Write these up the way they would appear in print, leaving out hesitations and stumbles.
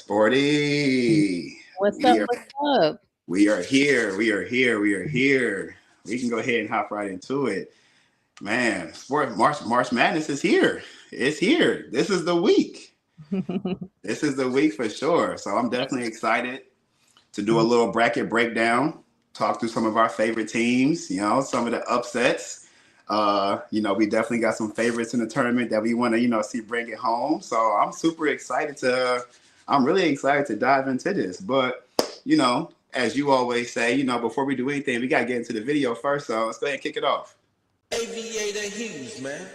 Sporty. What's We up? are What's up? we are here. We are here. We are here. We can go ahead and hop right into it. Man, sport March Madness is here. It's here. This is the week. This is the week for sure. So I'm definitely excited to do a little bracket breakdown, talk through some of our favorite teams, some of the upsets. We definitely got some favorites in the tournament that we want to, see bring it home. So I'm really excited to dive into this. But, as you always say, before we do anything, we got to get into the video first. So let's go ahead and kick it off. Aviator Hughes, man.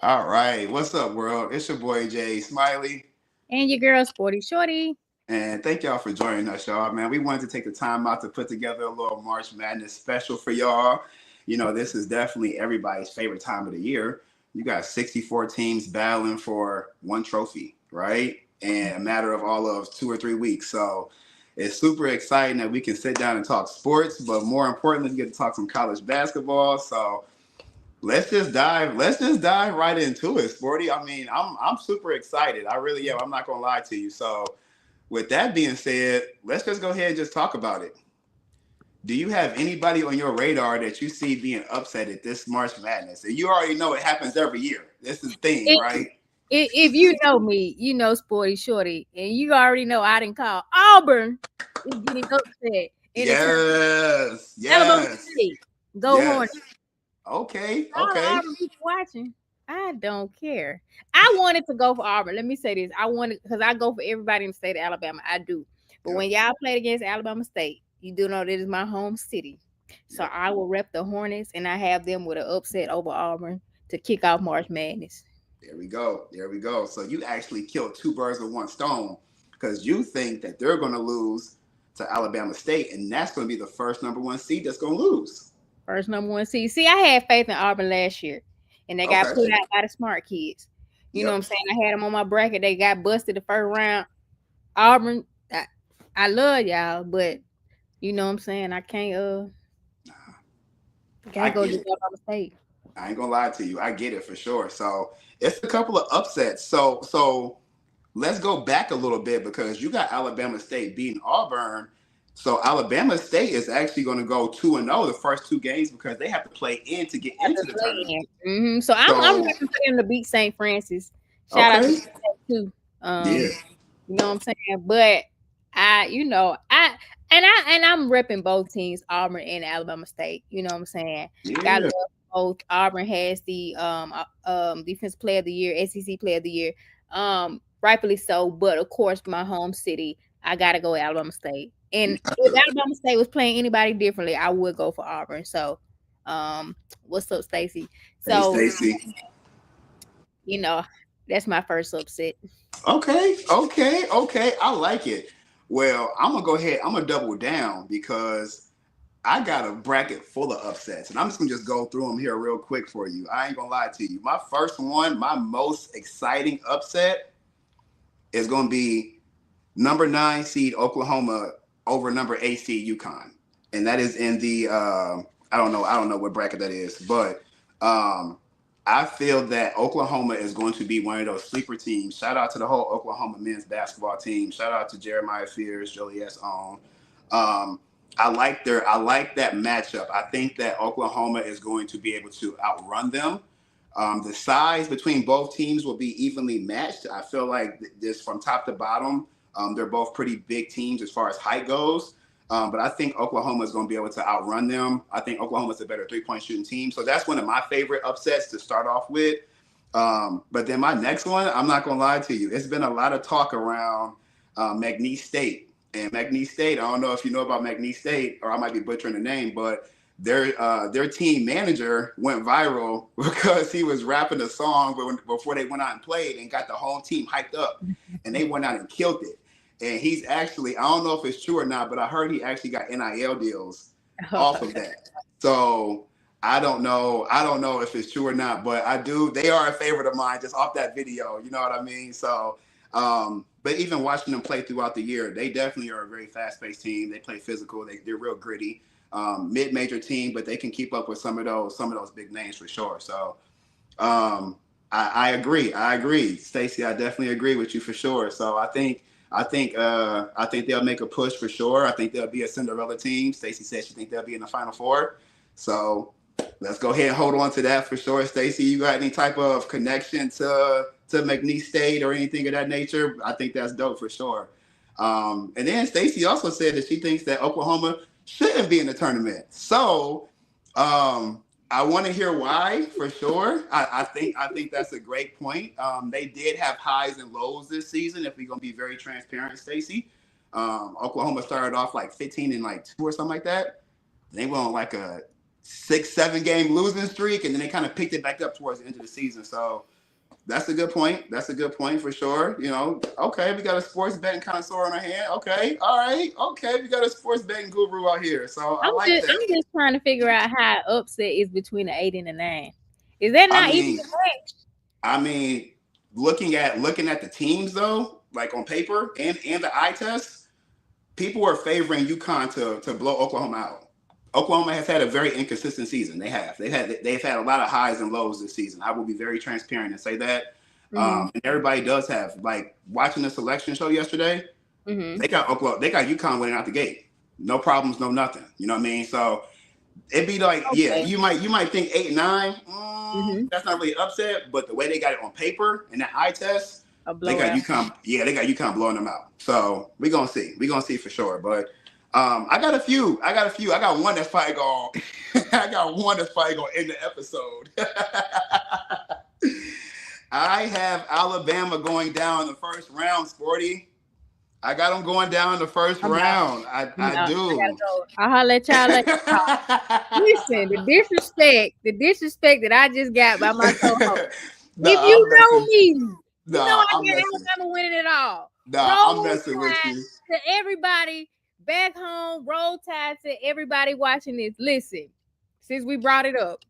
All right. What's up, world? It's your boy, Jay Smiley. And your girl, Sporty Shorty. And thank y'all for joining us, y'all. Man, we wanted to take the time out to put together a little March Madness special for y'all. This is definitely everybody's favorite time of the year. You got 64 teams battling for one trophy, right? And a matter of all of 2 or 3 weeks. So it's super exciting that we can sit down and talk sports, but more importantly, we get to talk some college basketball. So let's just dive right into it, Sporty. I mean, I'm super excited. I really am. I'm not gonna lie to you. So with that being said, let's just go ahead and just talk about it. Do you have anybody on your radar that you see being upset at this March Madness? And you already know it happens every year. This is the thing, right? If you know me, you know Sporty Shorty, and you already know I didn't call Auburn is getting upset. Yes. Alabama State. Go Hornets. Okay. Auburn keep watching. I don't care. I wanted to go for Auburn. Let me say this. I wanted because I go for everybody in the state of Alabama. I do. But when y'all played against Alabama State, you do know that is my home city. So I will rep the Hornets and I have them with an upset over Auburn to kick off March Madness. There we go. So you actually killed two birds with one stone because you think that they're going to lose to Alabama State, and that's going to be the first number one seed that's going to lose. First number one seed. See, I had faith in Auburn last year, and they got put out by the smart kids. You know what I'm saying? I had them on my bracket. They got busted the first round. Auburn, I love y'all, but you know what I'm saying? I can't go to Alabama State. I ain't gonna lie to you. I get it for sure. So it's a couple of upsets. So let's go back a little bit because you got Alabama State beating Auburn. So Alabama State is actually going to go 2-0 the first two games because they have to play in to get into the tournament. Mm-hmm. So I'm looking for them to beat St. Francis. Shout out to them too. You know what I'm saying? But I'm repping both teams, Auburn and Alabama State. You know what I'm saying? I love both. Auburn has the defense player of the year, SEC player of the year. Rightfully so, but of course, my home city, I gotta go with Alabama State. And if Alabama State was playing anybody differently, I would go for Auburn. So, what's up, Stacy? So, hey, Stacy. That's my first upset. Okay. I like it. Well, I'm gonna go ahead. I'm gonna double down because I got a bracket full of upsets, and I'm just gonna go through them here real quick for you. I ain't gonna lie to you. My first one, my most exciting upset, is gonna be number 9 seed Oklahoma over number 8 seed UConn, and that is in the I don't know what bracket that is, but I feel that Oklahoma is going to be one of those sleeper teams. Shout out to the whole Oklahoma men's basketball team. Shout out to Jeremiah Fears, Joliet's own. I like that matchup. I think that Oklahoma is going to be able to outrun them. The size between both teams will be evenly matched. I feel like this from top to bottom. They're both pretty big teams as far as height goes. But I think Oklahoma is going to be able to outrun them. I think Oklahoma is a better three-point shooting team. So that's one of my favorite upsets to start off with. But then my next one, I'm not going to lie to you. It's been a lot of talk around McNeese State. And McNeese State, I don't know if you know about McNeese State, or I might be butchering the name, but their team manager went viral because he was rapping a song before they went out and played and got the whole team hyped up. And they went out and killed it. And he's actually, I don't know if it's true or not, but I heard he actually got NIL deals off of that. So I don't know if it's true or not, but I do. They are a favorite of mine just off that video. You know what I mean? So But even watching them play throughout the year, they definitely are a very fast-paced team. They play physical. They're real gritty. Mid-major team, but they can keep up with some of those big names for sure. So I agree. Stacey, I definitely agree with you for sure. So I think they'll make a push for sure. I think they'll be a Cinderella team. Stacey said she think they'll be in the Final Four. So let's go ahead and hold on to that for sure. Stacey, you got any type of connection to McNeese State or anything of that nature? I think that's dope for sure. And then Stacey also said that she thinks that Oklahoma shouldn't be in the tournament. So I want to hear why for sure. I think that's a great point. They did have highs and lows this season. If we're gonna be very transparent, Stacey, Oklahoma started off like 15-2 or something like that. They went on like a 6-7 game losing streak, and then they kind of picked it back up towards the end of the season. So that's a good point. That's a good point for sure. You know, okay, we got a sports betting connoisseur on our hand. Okay, all right. Okay, we got a sports betting guru out here. So I'm just trying to figure out how upset is between the 8 and the 9. Is that not even the match? I mean, looking at the teams though, like on paper and the eye test, people are favoring UConn to blow Oklahoma out. Oklahoma has had a very inconsistent season. They've had a lot of highs and lows this season. I will be very transparent and say that. And everybody does have, like, watching the selection show yesterday. They got UConn winning out the gate. No problems, no nothing. You know what I mean? So it'd be like, yeah, you might think 8-9. That's not really upset, but the way they got it on paper and that eye test, they got UConn. Yeah, they got UConn blowing them out. So we're gonna see. We're gonna see for sure. But I got a few. I got one that's probably going. To end the episode. I have Alabama going down in the first round, Sporty. I got them going down in the first round. I do. I'll holler at y'all later. Listen, the disrespect that I just got by my co-host. If you know me, you know I got Alabama winning it all. I'm messing with you. To everybody back home, roll tide to everybody watching this. Listen, since we brought it up,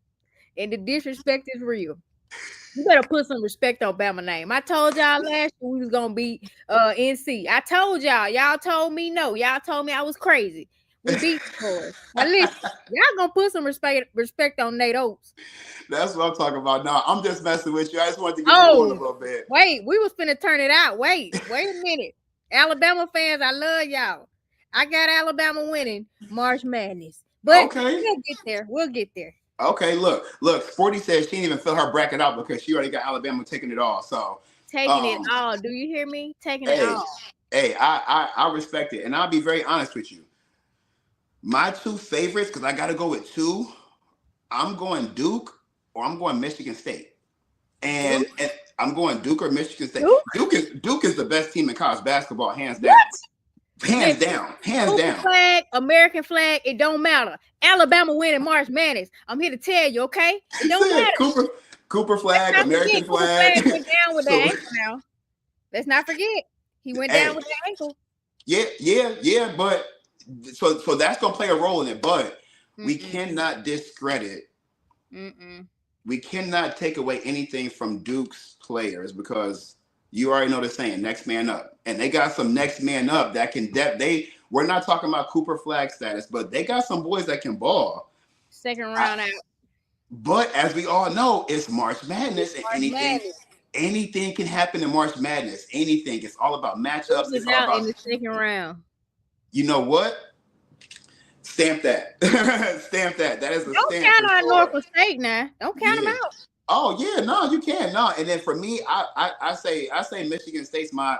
and the disrespect is real, you better put some respect on Bama name. I told y'all last year we was gonna beat NC. I told y'all. Y'all told me no. Y'all told me I was crazy. We beat the boys. Now listen, y'all gonna put some respect on Nate Oates. That's what I'm talking about. No, I'm just messing with you. I just wanted to get you going a little bit. Wait, we was finna turn it out. Wait a minute. Alabama fans, I love y'all. I got Alabama winning March Madness. But okay, we'll get there. Okay, look. Sporty says she didn't even fill her bracket out because she already got Alabama taking it all. So taking it all. Do you hear me? Taking it all. Hey, I respect it. And I'll be very honest with you. My two favorites, because I gotta go with two, I'm going Duke or I'm going Michigan State. And I'm going Duke or Michigan State. Duke is the best team in college basketball, hands down. What? Hands down. Flag, American flag, it don't matter. Alabama winning March Madness. I'm here to tell you, okay? It don't matter. Cooper flag, American flag. Cooper went down with the ankle now. Let's not forget. He went down with the ankle. Yeah. But so that's gonna play a role in it. But we cannot discredit. We cannot take away anything from Duke's players because you already know the saying, next man up. And they got some next man up that can we're not talking about Cooper flag status, but they got some boys that can ball. Second round out. But as we all know, it's March Madness and anything can happen in March Madness. Anything. It's all about matchups. It's all about in the second round. You know what? Stamp that. Stamp that. That is a Don't stamp. Don't count on Norfolk State now. Don't count them out. Oh yeah, no, you can't. No, and then for me, I say Michigan State's my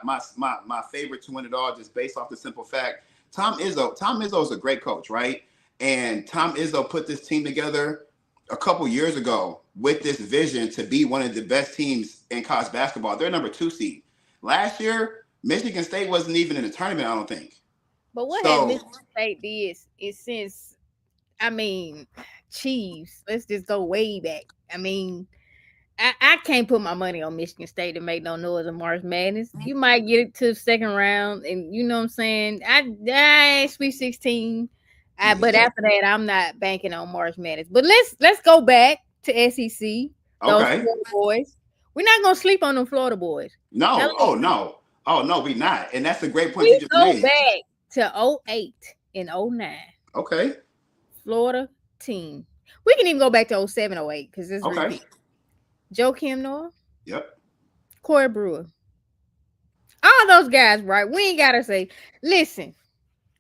favorite to win it all, just based off the simple fact. Tom Izzo is a great coach, right? And Tom Izzo put this team together a couple years ago with this vision to be one of the best teams in college basketball. They're number 2 seed. Last year, Michigan State wasn't even in the tournament, I don't think. But what has Michigan State did is since, Chiefs, let's just go way back. I can't put my money on Michigan State to make no noise in March Madness. You might get it to the second round, and you know what I'm saying? I Sweet 16. But after that, I'm not banking on March Madness. But let's go back to SEC. Those Florida boys. We're not gonna sleep on them Florida boys. No. Oh no, we not. And that's a great point you We just go made. back to 08 and 09. Okay. Florida team. We can even go back to 07, 08 because it's Okay. repeat. Joakim Noah. Yep. Corey Brewer. All those guys, right? We ain't gotta say, listen,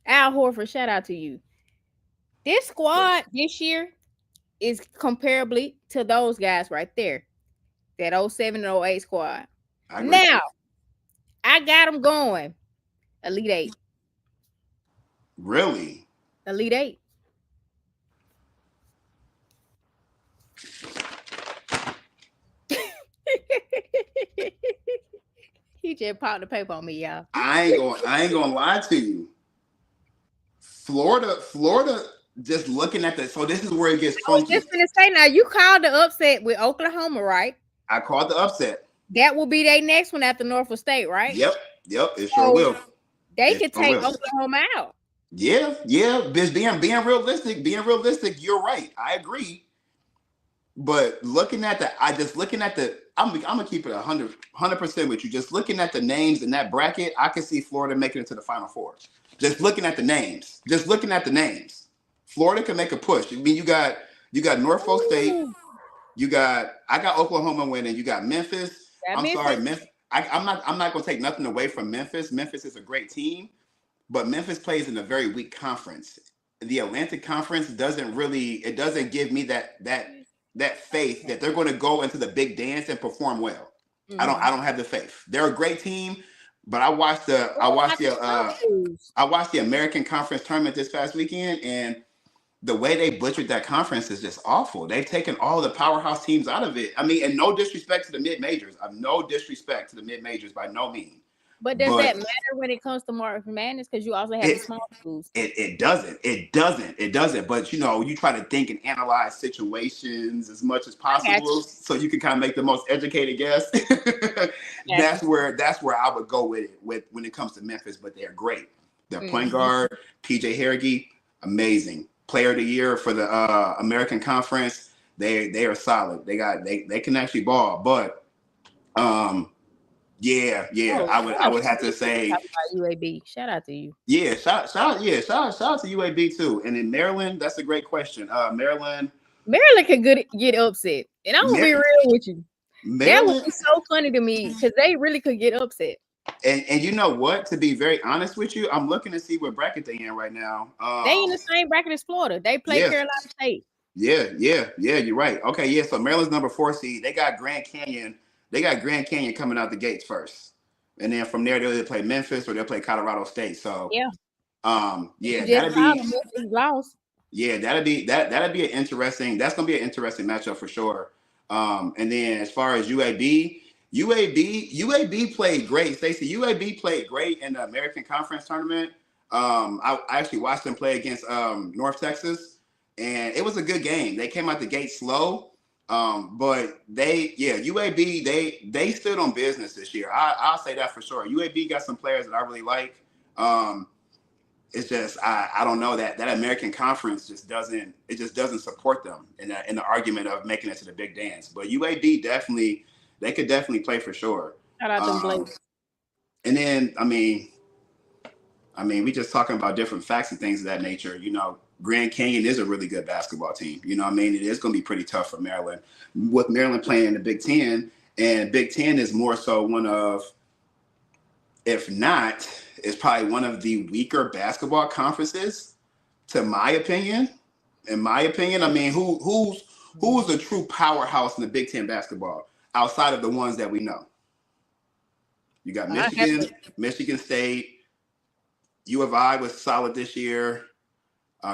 Al Horford, shout out to you. This squad this year is comparably to those guys right there. That 07 and 08 squad. Now, I got them going. Elite 8. Really? Elite 8. He just popped the paper on me, y'all. I ain't gonna lie to you. Florida, just looking at the, so this is where it gets funky. I was just gonna say, now you called the upset with Oklahoma, right? I called the upset. That will be their next one after Norfolk State, right? Yep, it sure will. They could take Oklahoma out. Yeah. Just being realistic, you're right. I agree. But looking at I'm gonna keep it 100% with you. Just looking at the names in that bracket, I can see Florida making it to the Final Four. Just looking at the names. Florida can make a push. I mean, you got Norfolk State. I got Oklahoma winning. You got Memphis. Sorry, Memphis. I'm not gonna take nothing away from Memphis. Memphis is a great team, but Memphis plays in a very weak conference. The Atlantic Conference doesn't give me that faith that they're going to go into the big dance and perform well. Mm-hmm. I don't have the faith. They're a great team, but I watched the American Conference tournament this past weekend, and the way they butchered that conference is just awful. They've taken all the powerhouse teams out of it. I mean, and no disrespect to the mid majors. By no means. But does that matter when it comes to March Madness? Because you also have the small schools. It doesn't. But you try to think and analyze situations as much as possible, so you can kind of make the most educated guess. That's where I would go with when it comes to Memphis. But they're great. Their point guard PJ Harrigy, amazing player of the year for the American Conference. They are solid. They can actually ball, but Yeah. I would have to say UAB. Shout out to you. Yeah, shout out to UAB too. And in Maryland, that's a great question. Maryland could get upset, and I'm gonna be real with you. That would be so funny to me because they really could get upset. And you know what? To be very honest with you, I'm looking to see what bracket they in right now. They in the same bracket as Florida. They play Carolina State. Yeah. You're right. Okay, yeah. So Maryland's number 4 seed. They got Grand Canyon. Coming out the gates first, and then from there they'll either play Memphis or they'll play Colorado State. So that'd be an interesting. That's gonna be an interesting matchup for sure. And then as far as UAB played great. Stacey, UAB played great in the American Conference tournament. I actually watched them play against North Texas, and it was a good game. They came out the gate slow. But UAB, they stood on business this year. I'll say that for sure. UAB got some players that I really like. It's just I don't know that American Conference just doesn't support them in the argument of making it to the big dance. But UAB could definitely play for sure. Shout out to Blake. And then I mean, we just talking about different facts and things of that nature. Grand Canyon is a really good basketball team. It is going to be pretty tough for Maryland. With Maryland playing in the Big Ten, and Big Ten is more so one of, if not, it's probably one of the weaker basketball conferences, in my opinion. I mean, who's a true powerhouse in the Big Ten basketball outside of the ones that we know? You got Michigan State, U of I was solid this year.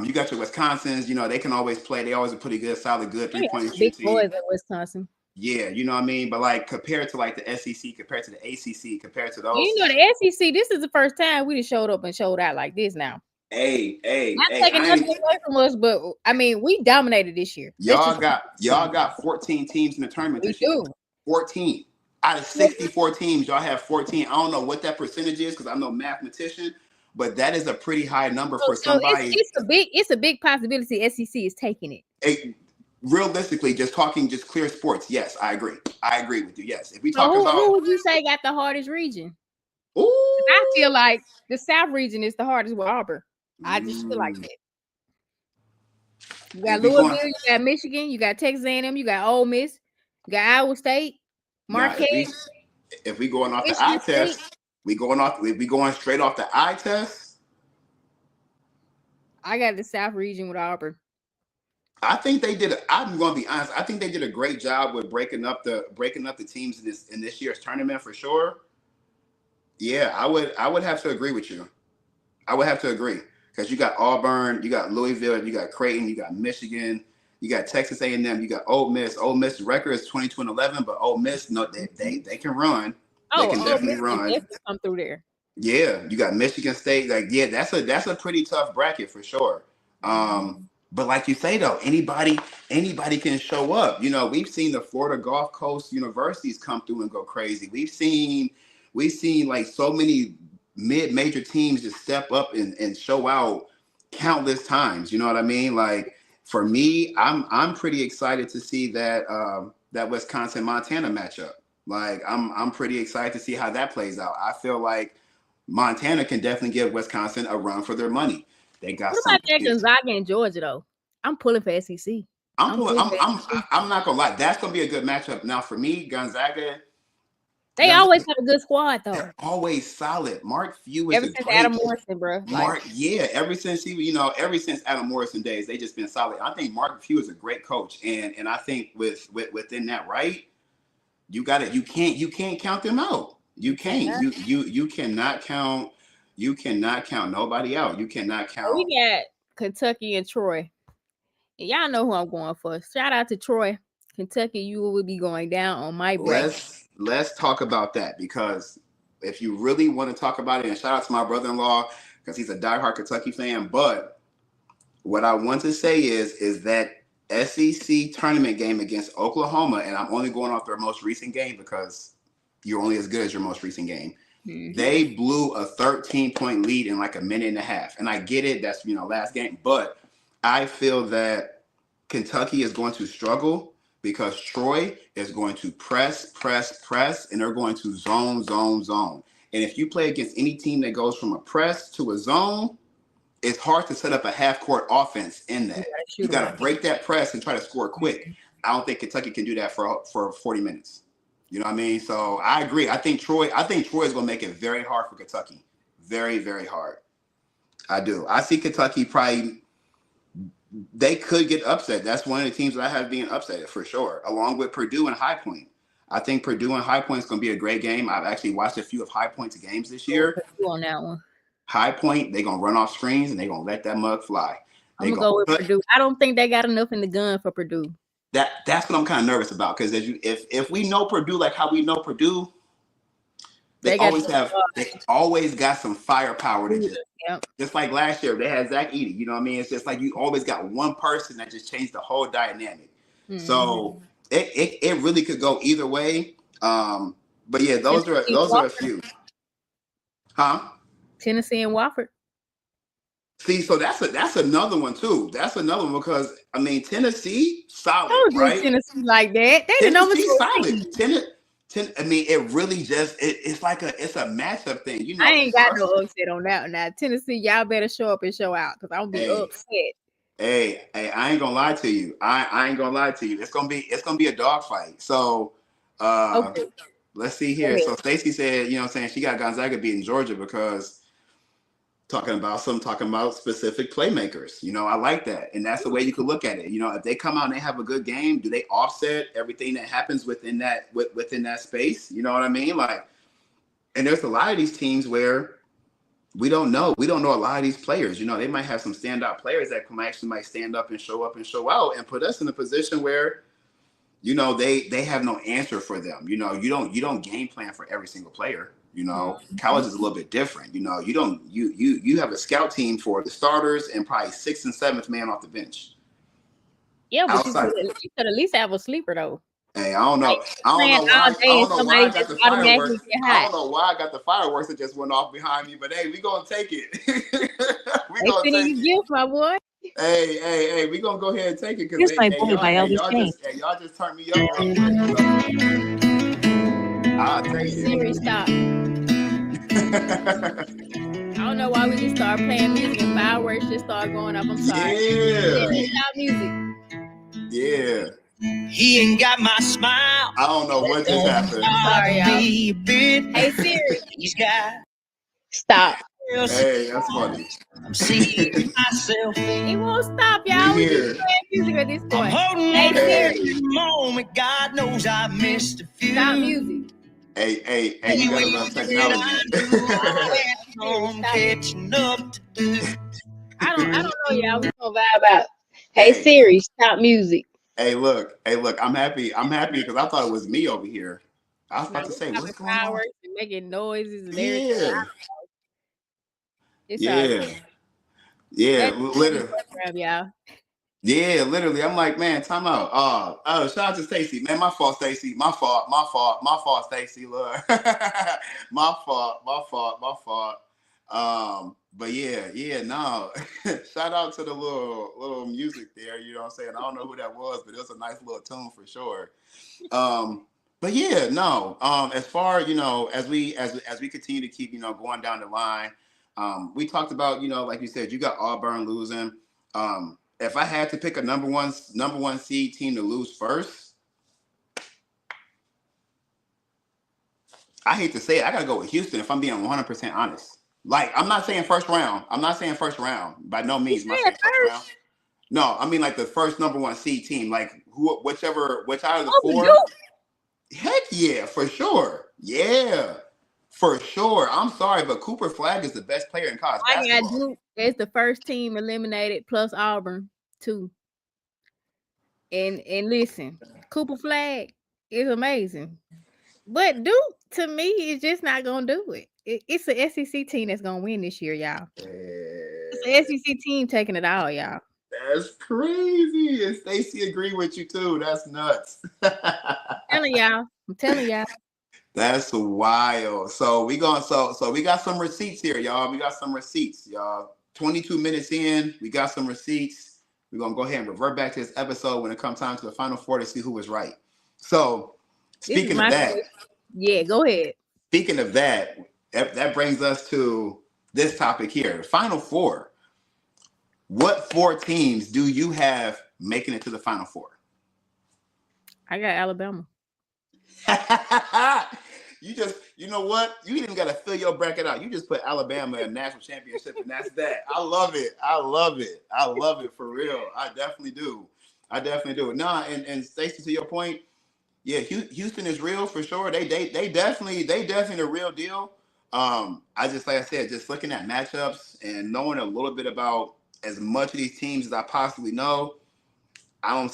You got your Wisconsins, they can always play. They always a pretty good, solid, good 3-point shooting. Big boys at Wisconsin. Yeah, you know what I mean? But like compared to like the SEC, compared to the ACC, compared to those. The SEC, this is the first time we just showed up and showed out like this now. Taking nothing away from us, but I mean, we dominated this year. Y'all got 14 teams in the tournament this year. 14. Out of 64 teams, y'all have 14. I don't know what that percentage is because I'm no mathematician. But that is a pretty high number for somebody. It's a big possibility SEC is taking it. Realistically, just clear sports. Yes, I agree. I agree with you. Yes, if we talk about who would you say got the hardest region? Ooh, feel like the South region is the hardest with Auburn. I just feel like that. You got Louisville, you got Michigan, you got Texas A&M, you got Ole Miss, you got Iowa State, Marquette. If we going off the eye test, we going straight off the eye test. I got the South region with Auburn. I think they did. I'm going to be honest. I think they did a great job with breaking up the teams in this year's tournament for sure. Yeah, I would have to agree with you. I would have to agree because you got Auburn, you got Louisville, you got Creighton, you got Michigan, you got Texas A&M, you got Ole Miss. Ole Miss record is 22-11, but Ole Miss, no, they can run. They can definitely run. Definitely come through there. Yeah, you got Michigan State. Like, yeah, that's a pretty tough bracket for sure. But like you say though, anybody can show up. You know, we've seen the Florida Gulf Coast universities come through and go crazy. We've seen like so many mid-major teams just step up and show out countless times. You know what I mean? Like for me, I'm pretty excited to see that that Wisconsin-Montana matchup. Like I'm pretty excited to see how that plays out. I feel like Montana can definitely give Wisconsin a run for their money. They got. What about that Gonzaga and Georgia though? I'm pulling for SEC. I'm not gonna lie. That's gonna be a good matchup. Now for me, Gonzaga. They always have a good squad though. They're always solid. Mark Few is ever since Adam Morrison, bro. Ever since Adam Morrison days, they just been solid. I think Mark Few is a great coach, and I think within that, right, you can't count them out. You can't. Yeah. You cannot count. You cannot count nobody out. You cannot count. We got Kentucky and Troy. And y'all know who I'm going for. Shout out to Troy. Kentucky, you will be going down on my bracket. Let's talk about that because if you really want to talk about it, and shout out to my brother-in-law because he's a diehard Kentucky fan. But what I want to say is that SEC tournament game against Oklahoma, and I'm only going off their most recent game because you're only as good as your most recent game. Mm-hmm. They blew a 13-point lead in like a minute and a half. And I get it. That's, last game. But I feel that Kentucky is going to struggle because Troy is going to press, and they're going to zone. And if you play against any team that goes from a press to a zone, it's hard to set up a half-court offense in that. You got to break that press and try to score quick. I don't think Kentucky can do that for 40 minutes. You know what I mean? So I agree. I think Troy is going to make it very hard for Kentucky. Very, very hard. I do. I see Kentucky probably – they could get upset. That's one of the teams that I have being upset for sure, along with Purdue and High Point. I think Purdue and High Point is going to be a great game. I've actually watched a few of High Point's games this year. Purdue on that one. High Point, they're going to run off screens, and they're going to let that mug fly. I'm going to go with Purdue. I don't think they got enough in the gun for Purdue. That's what I'm kind of nervous about because if we know Purdue like how we know Purdue, they always got some firepower to just like last year they had Zach Edey. You know what I mean? It's just like you always got one person that just changed the whole dynamic. Mm-hmm. So it really could go either way. But yeah, those are a few. Huh? Tennessee and Wofford. See, so that's another one too. That's another one because I mean Tennessee solid, right? Tennessee like that. They Tennessee solid. I mean, it really just it's a matchup thing. I ain't got no upset on that one. Now Tennessee, y'all better show up and show out because I'm gonna be upset. Hey, I ain't gonna lie to you. I ain't gonna lie to you. It's gonna be a dogfight. So okay. Let's see here. Okay. So Stacey said, she got Gonzaga beating Georgia because talking about specific playmakers. I like that. And that's the way you could look at it. If they come out and they have a good game, do they offset everything that happens within that space? You know what I mean? Like, and there's a lot of these teams where we don't know. We don't know a lot of these players. They might have some standout players that might stand up and show out and put us in a position where, they have no answer for them. You don't game plan for every single player. College is a little bit different. You have a scout team for the starters and probably 6th and 7th man off the bench. Yeah, but you could at least have a sleeper though. Hey, I don't know. I don't know why I got the fireworks that just went off behind me, but hey, we gonna take it. we gonna take it. Gift, my boy. Hey, we gonna go ahead and take it because y'all just turned me up. I'll take it. Siri, stop. start playing music and fireworks just start going up. I'm sorry. Yeah. Stop music. Yeah. He ain't got my smile. I don't know what just happened. Sorry, y'all. Hey Hey Siri. He's got. Stop. Hey, that's funny. I'm seeing myself. He won't stop, y'all. We here. just playing music at this I'm point. holding Hey on Siri. every moment. God knows I missed a few. Stop music. Hey, you gotta love technology. I'm catching up to do. I don't know, y'all. We gonna vibe out. Hey Hey. Siri, stop music. Hey, look, I'm happy because I thought it was me over here. I was about to say, what's going on? Fireworks and making noises and everything. Yeah. It's Yeah, all literally. program, y'all. Yeah, literally. I'm like, man, time out. Shout out to Stacy. Man, my fault, Stacy. My fault, Stacy. Look. my fault. But yeah, no. Shout out to the little music there. You know what I'm saying? I don't know who that was, but it was a nice little tune for sure. But yeah, no. As far, as we continue to keep, going down the line, we talked about, like you said, you got Auburn losing. If I had to pick a number one seed team to lose first, I hate to say it, I gotta go with Houston. If I'm being 100% honest, like I'm not saying first round. By no means. I'm not saying first round. No, I mean like the first number one seed team, like which out of the four. Heck yeah, for sure. Yeah, for sure. I'm sorry, but Cooper Flagg is the best player in college basketball. Duke is the first team eliminated plus Auburn too. And listen, Cooper Flagg is amazing, but Duke to me is just not gonna do it. It's an SEC team that's gonna win this year, y'all. It's an SEC team taking it all, y'all. That's crazy. And Stacy agreed with you too. That's nuts. I'm telling y'all. That's wild. So we got some receipts here, y'all. 22 minutes in, we got some receipts. We're gonna go ahead and revert back to this episode when it comes time to the Final Four to see who was right. So speaking of that, yeah, go ahead. Speaking of that brings us to this topic here, the Final Four. What four teams do you have making it to the Final Four? I got Alabama. You know what? You even got to fill your bracket out. You just put Alabama in national championship, and that's that. I love it for real. I definitely do. Nah, and Stacey, to your point, yeah, Houston is real for sure. They definitely the real deal. I just, like I said, just looking at matchups and knowing a little bit about as much of these teams as I possibly know, I don't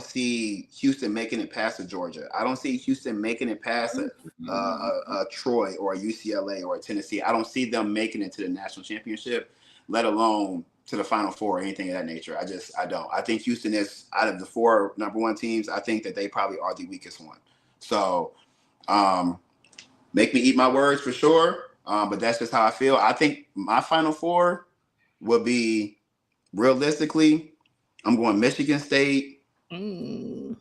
see Houston making it past a Georgia. I don't see Houston making it past a Troy or a UCLA or a Tennessee. I don't see them making it to the national championship, let alone to the Final Four or anything of that nature. I don't. I think Houston is, out of the four number one teams, I think that they probably are the weakest one. So make me eat my words for sure. But that's just how I feel. I think my Final Four will be, realistically, I'm going Michigan State. I'm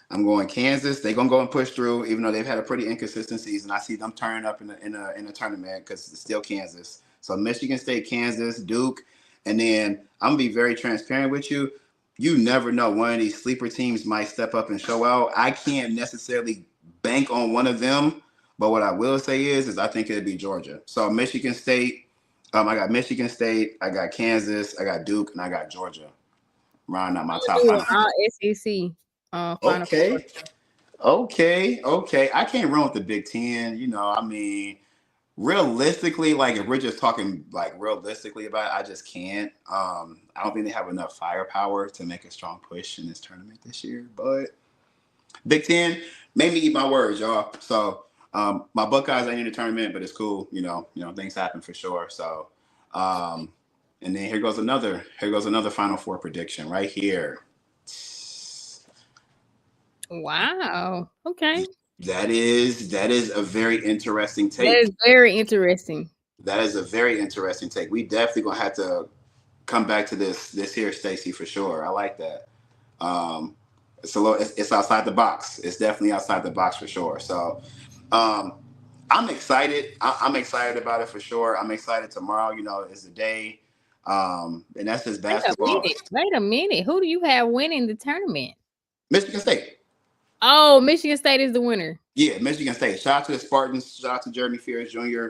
going Kansas. They're gonna go and push through, even though they've had a pretty inconsistent season. I see them turning up in a tournament because it's still Kansas. So Michigan State, Kansas, Duke, and then I'm gonna be very transparent with you. You never know, one of these sleeper teams might step up and show out. I can't necessarily bank on one of them, but what I will say is I think it'll be Georgia. So Michigan State. I got Michigan State. I got Kansas. I got Duke, and I got Georgia. Round out my top five. SEC. Okay. I can't run with the Big Ten. I mean, realistically, like if we're just talking like realistically about it, I just can't. I don't think they have enough firepower to make a strong push in this tournament this year. But Big Ten made me eat my words, y'all. So my Buckeyes ain't in the tournament, but it's cool. Things happen for sure. So. And then here goes another Final Four prediction right here. Wow. Okay. That is a very interesting take. That is very interesting. That is a very interesting take. We definitely gonna have to come back to this here, Stacy, for sure. I like that. It's outside the box. It's definitely outside the box for sure. So I'm excited. I'm excited about it for sure. I'm excited tomorrow. You know, is the day, and that's just basketball. Wait a minute. Who do you have winning the tournament? Michigan State. Oh, Michigan State is the winner. Yeah, Michigan State. Shout out to the Spartans. Shout out to Jeremy Fears Jr.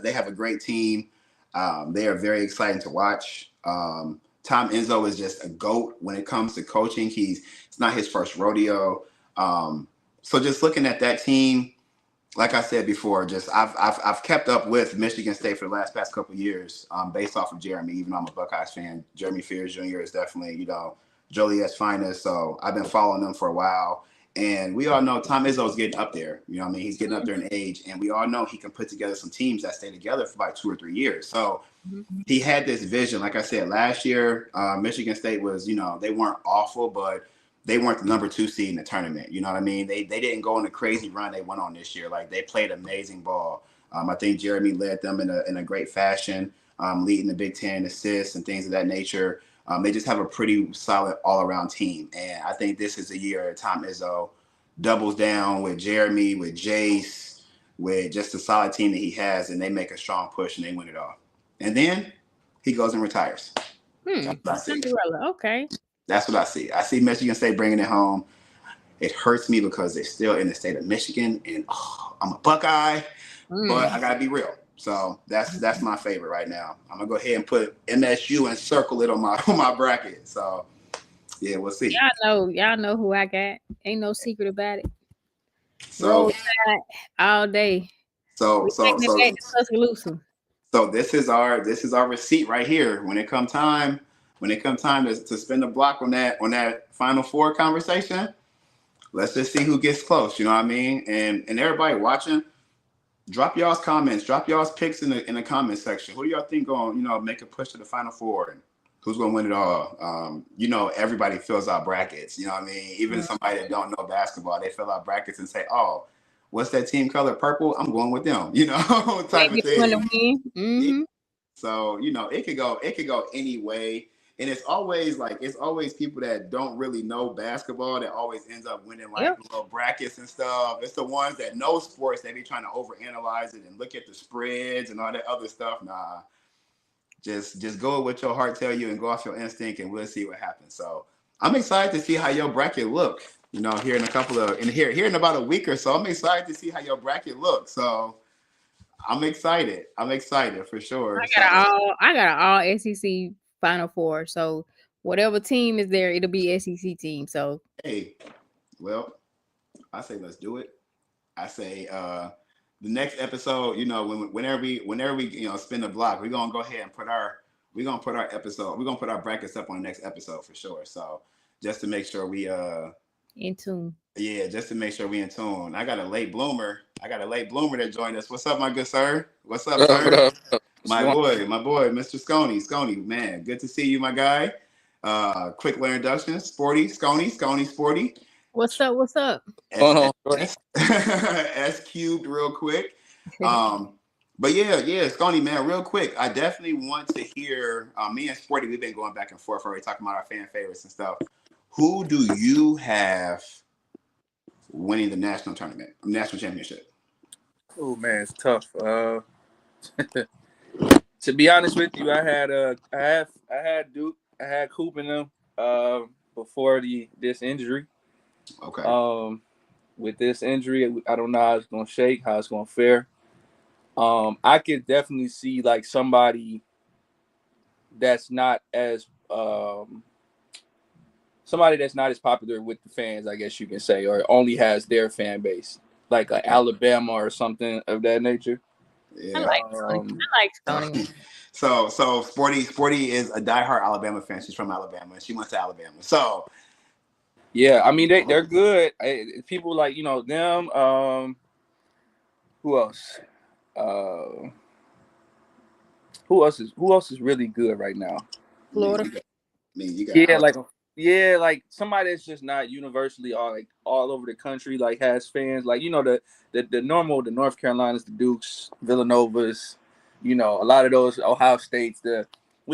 They have a great team. They are very exciting to watch. Tom Izzo is just a GOAT when it comes to coaching. It's not his first rodeo. So just looking at that team, like I said before, just I've kept up with Michigan State for the past couple of years, based off of Jeremy. Even though I'm a Buckeyes fan, Jeremy Fears Jr. is definitely, Joliet's finest. So I've been following them for a while. And we all know Tom Izzo is getting up there. You know what I mean? He's getting up there in age. And we all know he can put together some teams that stay together for like 2 or 3 years. So he had this vision. Like I said, last year, Michigan State was, they weren't awful, but they weren't the number 2 seed in the tournament. You know what I mean? They didn't go on a crazy run they went on this year. Like, they played amazing ball. I think Jeremy led them in a great fashion, leading the Big Ten assists and things of that nature. They just have a pretty solid all-around team. And I think this is a year Tom Izzo doubles down with Jeremy, with Jace, with just a solid team that he has, and they make a strong push and they win it all. And then he goes and retires. Cinderella. Okay. That's what I see. I see Michigan State bringing it home. It hurts me because they're still in the state of Michigan, and I'm a Buckeye, but I gotta be real. So that's my favorite right now. I'm gonna go ahead and put MSU and circle it on my bracket. So yeah, we'll see. Y'all know who I got. Ain't no secret about it. So all day. So this is our receipt right here. When it comes time to spend a block on that Final Four conversation, let's just see who gets close. You know what I mean? And everybody watching, drop y'all's comments, drop y'all's picks in the comment section. Who do y'all think going make a push to the Final Four, and who's gonna win it all? Everybody fills out brackets. You know what I mean? Even somebody that don't know basketball, they fill out brackets and say, "Oh, what's that team color? Purple. I'm going with them." Type of thing. Mm-hmm. So it could go any way. And it's always people that don't really know basketball that always ends up winning little brackets and stuff. It's the ones that know sports, they be trying to overanalyze it and look at the spreads and all that other stuff. Nah, just go with what your heart tell you and go off your instinct, and we'll see what happens. So I'm excited to see how your bracket look. Here in about a week or so, I'm excited to see how your bracket looks. So I'm excited for sure. I got an all SEC Final Four. So whatever team is there, it'll be SEC team. So hey, well, I say let's do it. I say the next episode, whenever we spin the block, we're gonna go ahead and put our brackets up on the next episode for sure. So just to make sure we in tune. Yeah, just to make sure we in tune. I got a late bloomer that joined us. What's up, my good sir? What's up, sir? What up? My boy, Mr. Sconey, man. Good to see you, my guy. Quick little introduction. Sporty, Sconey, Sporty. What's up? S cubed real quick. But yeah, Sconey, man, real quick. I definitely want to hear me and Sporty, we've been going back and forth already talking about our fan favorites and stuff. Who do you have winning the national championship? Oh man, it's tough. To be honest with you, I had Duke, I had Coop in them before this injury. Okay. With this injury, I don't know how it's gonna shake, how it's gonna fare. I could definitely see like somebody that's not as popular with the fans, I guess you can say, or only has their fan base, like Alabama or something of that nature. Yeah. I like Stoney. So Sporty is a diehard Alabama fan. She's from Alabama, and she went to Alabama. So yeah, I mean they're good. People like them. Who else? Who else is really good right now? Florida. Like somebody that's just not universally all over the country, like has fans, like the normal, the North Carolinas, the Dukes, Villanovas, a lot of those Ohio States. They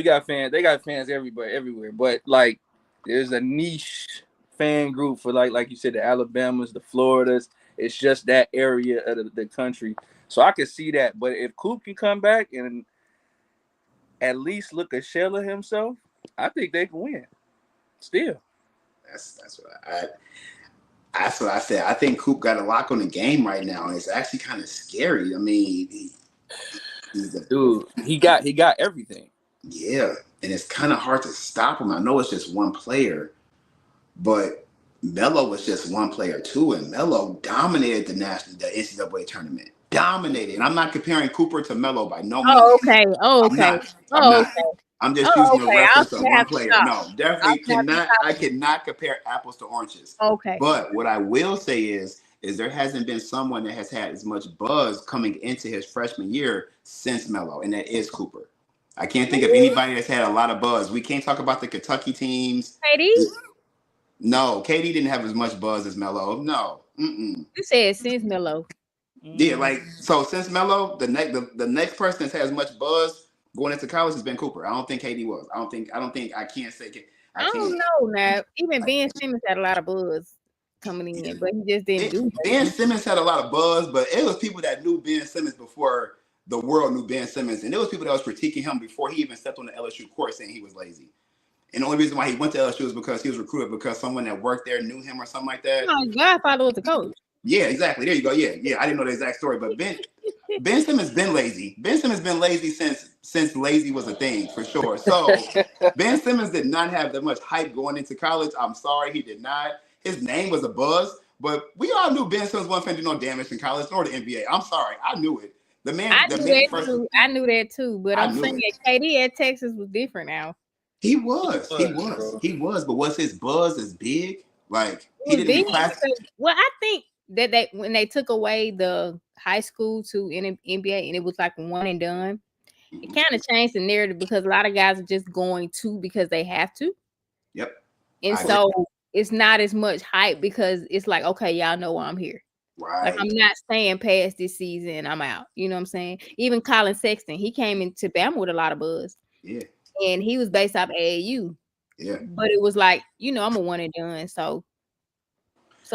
got fans everywhere, but like there's a niche fan group for like you said, the Alabamas, the Floridas, It's just that area of the country. So I can see that. But if Coop can come back and at least look a shell of himself, I think they can win. Still. That's what I said. I think Coop got a lock on the game right now, and it's actually kind of scary. I mean, he got everything. Yeah, and it's kind of hard to stop him. I know it's just one player, but Melo was just one player too, and Melo dominated the NCAA tournament. Dominated. And I'm not comparing Cooper to Melo by no means. Oh, okay. Oh, okay. I'm just using a reference of one player. Stop. No, definitely cannot. I cannot compare apples to oranges. Okay. But what I will say is there hasn't been someone that has had as much buzz coming into his freshman year since Melo, and that is Cooper. I can't think of anybody that's had a lot of buzz. We can't talk about the Kentucky teams. KD? No, KD didn't have as much buzz as Melo. No. You said since Melo. Yeah, like so since Melo, the next person that's had as much buzz going into college has been Cooper. I don't think KD was. I don't know now. Even Ben Simmons had a lot of buzz coming in, but he just didn't do it. Ben Simmons had a lot of buzz, but it was people that knew Ben Simmons before the world knew Ben Simmons, and there was people that was critiquing him before he even stepped on the LSU court saying he was lazy. And the only reason why he went to LSU was because he was recruited because someone that worked there knew him or something like that. No, Godfather was the coach. Yeah, exactly. There you go. Yeah. I didn't know the exact story, but Ben Simmons been lazy. Ben Simmons been lazy since lazy was a thing for sure. So Ben Simmons did not have that much hype going into college. I'm sorry, he did not. His name was a buzz, but we all knew Ben Simmons wasn't going to do no damage in college nor the NBA. I'm sorry, I knew it. I knew that too, but I'm saying that KD at Texas was different now. He was. But was his buzz as big? Like he didn't Well, I think that when they took away the high school to NBA and it was like one and done, it kind of changed the narrative because a lot of guys are just going to because they have to. Yep. And so it's not as much hype because it's like, okay, y'all know why I'm here. Right. Like I'm not staying past this season. I'm out. You know what I'm saying? Even Colin Sexton, he came into Bama with a lot of buzz. Yeah. And he was based off AAU. Yeah. But it was like, I'm a one and done. So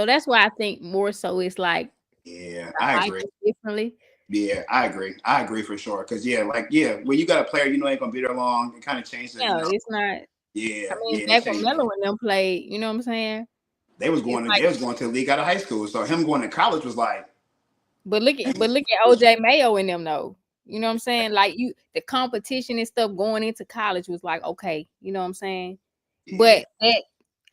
that's why I think more so it's like I agree. Differently. Yeah, I agree for sure. Because when you got a player ain't gonna be there long, it kind of changes. Yeah, it's not. Yeah. I mean, back when Melo and them played, you know what I'm saying? They was going to the league out of high school. So him going to college was like. But look at OJ Mayo and them though. You know what I'm saying? Like the competition and stuff going into college was like, okay, you know what I'm saying? Yeah. But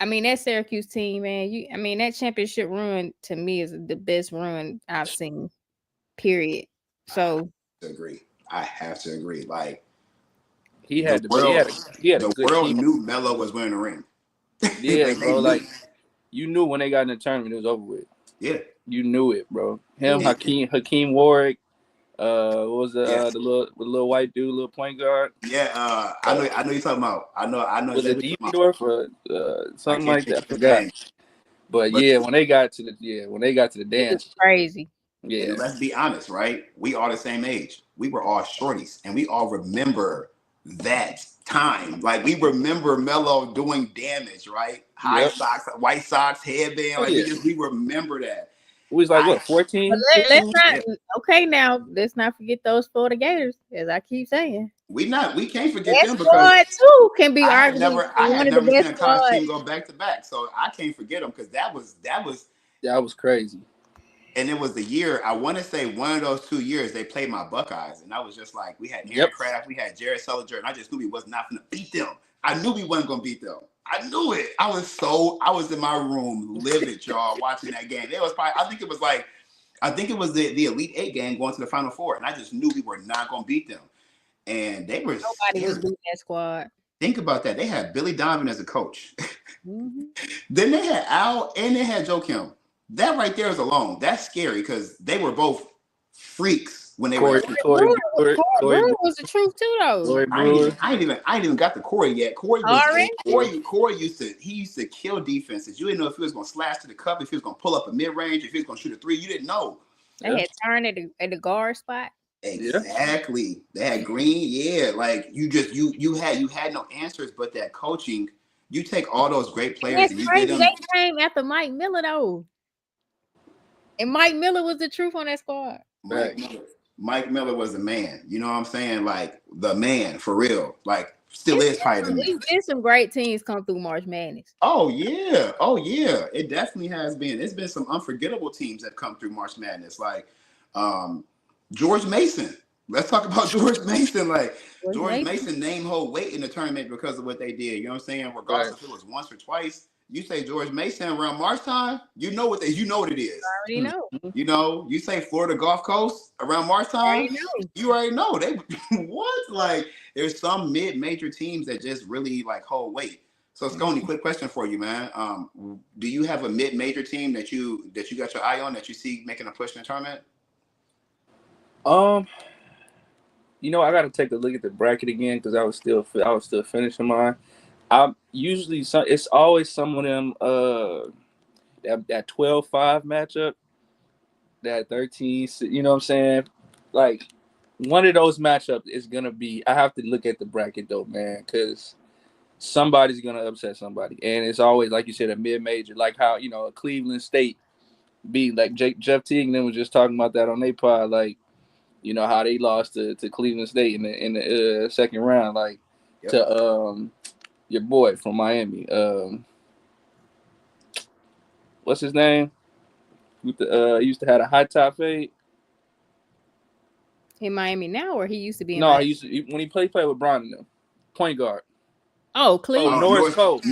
that Syracuse team, man, that championship run to me is the best run I've seen. Period. So I have to agree. Like the world knew Melo was winning the ring. Yeah, bro. Like you knew when they got in the tournament, it was over with. Yeah, you knew it, bro. Him, Hakeem Warwick. What was the little white dude, little point guard? Yeah, I know you're talking about. I know. Was it Diedorf or something like that? I forgot. But when they got to the dance, it's crazy. Yeah, and let's be honest, right? We all the same age. We were all shorties, and we all remember that time. Like we remember Melo doing damage, right? High socks, white socks, headband. Like we remember that. We was like 14. Okay, now let's not forget those Florida Gators, as I keep saying. We can't forget them because too can be argued. I had never seen a college team go back to back, so I can't forget them because that was crazy. And it was the year, I want to say one of those 2 years they played my Buckeyes, and I was just like, we had Aaron Craft, we had Jared Sullinger, and I just knew we was not going to beat them. I knew we wasn't going to beat them. I knew it. I was in my room livid, y'all, watching that game. I think it was the Elite Eight game going to the Final Four, and I just knew we were not going to beat them. And they were nobody was beating that squad. Think about that. They had Billy Donovan as a coach. Then they had Al and they had Joe Kim. That right there is alone. That's scary because they were both freaks when they were. Corey was the truth too, though. I ain't even got the Corey yet. Corey used to kill defenses. You didn't know if he was going to slash to the cup, if he was going to pull up a mid range, if he was going to shoot a three. You didn't know. They had Turn at the guard spot. Exactly. They had Green. Yeah, like you had no answers, but that coaching. You take all those great players. That's crazy. They came after Mike Miller though. And Mike Miller was the truth on that squad. Mike Miller was the man. You know what I'm saying? Like the man for real. Like still is fighting. There's been some great teams come through March Madness. Oh yeah. It definitely has been. It's been some unforgettable teams that come through March Madness. Like George Mason. Let's talk about George Mason. Like George Mason name hold weight in the tournament because of what they did. You know what I'm saying? Regardless if it was once or twice. You say George Mason around March time, you know what it is. I already know. You know, you say Florida Gulf Coast around March time, you already know. They what? Like there's some mid-major teams that just really like hold weight. So Sconey, quick question for you, man. Do you have a mid-major team that you got your eye on that you see making a push in the tournament? You know, I got to take a look at the bracket again because I was still finishing mine. It's always some of them that 12-5 matchup, that 13, you know what I'm saying? Like one of those matchups is gonna be. I have to look at the bracket though, man, because somebody's gonna upset somebody, and it's always like you said a mid-major, like how a Cleveland State beat like Jeff Teague and them was just talking about that on their pod, like. You know how they lost to Cleveland State in the second round, like to your boy from Miami. What's his name? With the he used to have a high top fade. In Miami now, or he used to be? He used to when he played with Bron and them, point guard. Oh, Cleveland. North Coast.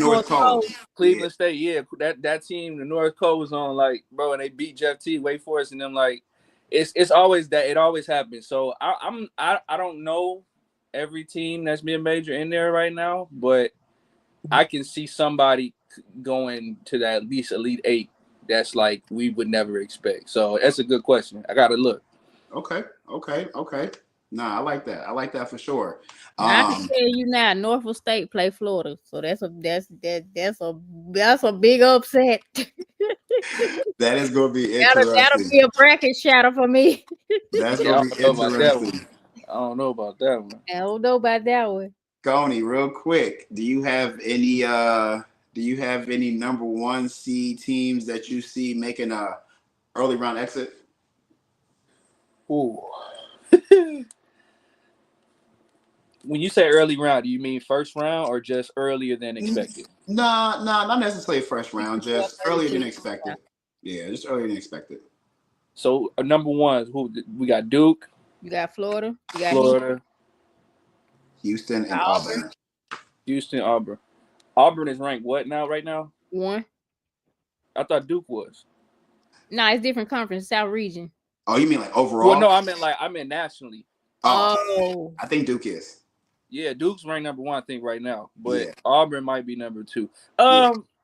Cleveland Yeah. State, yeah. That team, the North Coast was on like, bro, and they beat Jeff T, Wake Forest, and them like. It's always that. It always happens. So I don't know every team that's being major in there right now, but I can see somebody going to that at least Elite Eight. That's like we would never expect. So that's a good question. I gotta look. Okay. Nah, I like that. I like that for sure. I can tell you now, Norfolk State play Florida, so that's a big upset. That is gonna be interesting. That'll be a bracket shatter for me. That's gonna be interesting. I don't know about that one. I don't know about that one. Coney, real quick, do you have any number one seed teams that you see making a early round exit? Ooh. When you say early round, do you mean first round or just earlier than expected? Nah, not necessarily first round, just earlier than expected. Yeah, just earlier than expected. So number one, who we got? Duke. You got Florida. You got Florida. Houston and Auburn. Auburn. Auburn is ranked what now? Right now? 1. I thought Duke was. No, it's different conference, South region. Oh, you mean like overall? Well, no, I meant nationally. Oh, I think Duke is. Yeah, Duke's ranked number 1, I think, right now. But Yeah. Auburn might be number 2.